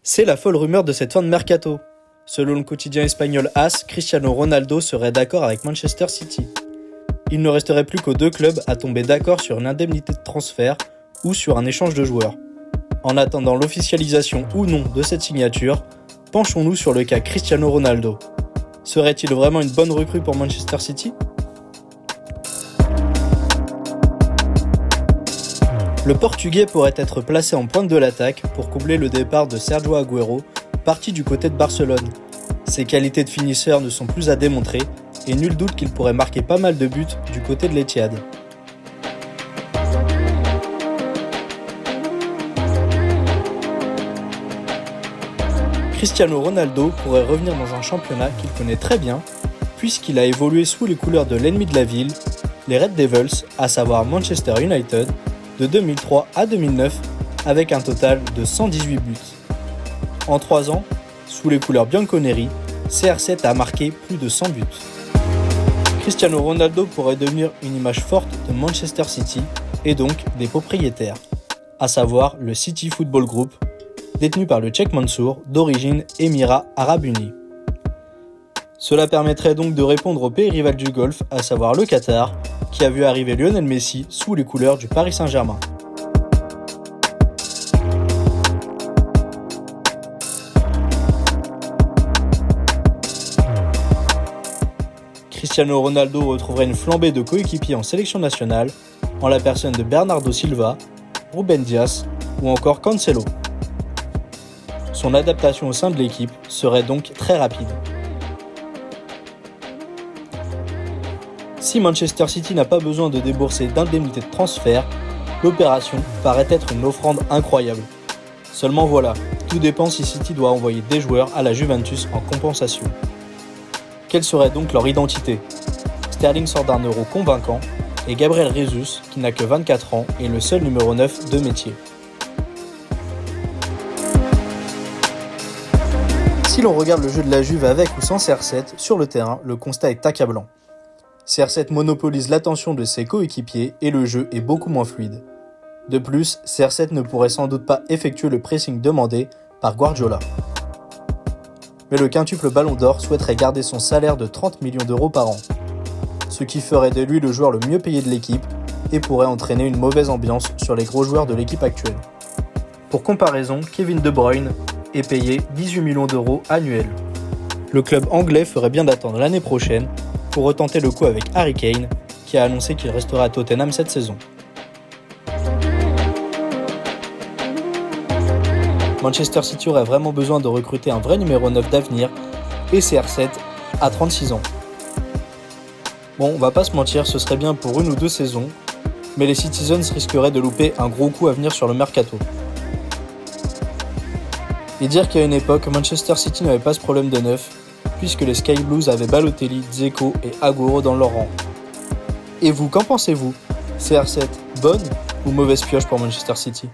C'est la folle rumeur de cette fin de mercato. Selon le quotidien espagnol AS, Cristiano Ronaldo serait d'accord avec Manchester City. Il ne resterait plus qu'aux deux clubs à tomber d'accord sur une indemnité de transfert ou sur un échange de joueurs. En attendant l'officialisation ou non de cette signature, penchons-nous sur le cas Cristiano Ronaldo. Serait-il vraiment une bonne recrue pour Manchester City ? Le Portugais pourrait être placé en pointe de l'attaque pour combler le départ de Sergio Agüero, parti du côté de Barcelone. Ses qualités de finisseur ne sont plus à démontrer et nul doute qu'il pourrait marquer pas mal de buts du côté de l'Etihad. Cristiano Ronaldo pourrait revenir dans un championnat qu'il connaît très bien, puisqu'il a évolué sous les couleurs de l'ennemi de la ville, les Red Devils, à savoir Manchester United, de 2003 à 2009, avec un total de 118 buts. En 3 ans, sous les couleurs bianconeri, CR7 a marqué plus de 100 buts. Cristiano Ronaldo pourrait devenir une image forte de Manchester City et donc des propriétaires, à savoir le City Football Group, détenu par le Tchèque Mansour, d'origine Émirats Arabes Unis. Cela permettrait donc de répondre au pays rival du Golfe, à savoir le Qatar, qui a vu arriver Lionel Messi sous les couleurs du Paris Saint-Germain. Cristiano Ronaldo retrouverait une flambée de coéquipiers en sélection nationale, en la personne de Bernardo Silva, Ruben Dias ou encore Cancelo. Son adaptation au sein de l'équipe serait donc très rapide. Si Manchester City n'a pas besoin de débourser d'indemnité de transfert, l'opération paraît être une offrande incroyable. Seulement voilà, tout dépend si City doit envoyer des joueurs à la Juventus en compensation. Quelle serait donc leur identité ? Sterling sort d'un Euro convaincant et Gabriel Jesus, qui n'a que 24 ans, est le seul numéro 9 de métier. Si l'on regarde le jeu de la Juve avec ou sans CR7, sur le terrain, le constat est accablant. CR7 monopolise l'attention de ses coéquipiers et le jeu est beaucoup moins fluide. De plus, CR7 ne pourrait sans doute pas effectuer le pressing demandé par Guardiola. Mais le quintuple Ballon d'Or souhaiterait garder son salaire de 30 millions d'euros par an, ce qui ferait de lui le joueur le mieux payé de l'équipe et pourrait entraîner une mauvaise ambiance sur les gros joueurs de l'équipe actuelle. Pour comparaison, Kevin De Bruyne est payé 18 millions d'euros annuels. Le club anglais ferait bien d'attendre l'année prochaine pour retenter le coup avec Harry Kane, qui a annoncé qu'il restera à Tottenham cette saison. Manchester City aurait vraiment besoin de recruter un vrai numéro 9 d'avenir, et CR7 à 36 ans. Bon, on va pas se mentir, ce serait bien pour 1 ou 2 saisons, mais les Citizens risqueraient de louper un gros coup à venir sur le mercato. Et dire qu'à une époque, Manchester City n'avait pas ce problème de neuf, puisque les Sky Blues avaient Balotelli, Dzeko et Agüero dans leur rang. Et vous, qu'en pensez-vous ? CR7, bonne ou mauvaise pioche pour Manchester City ?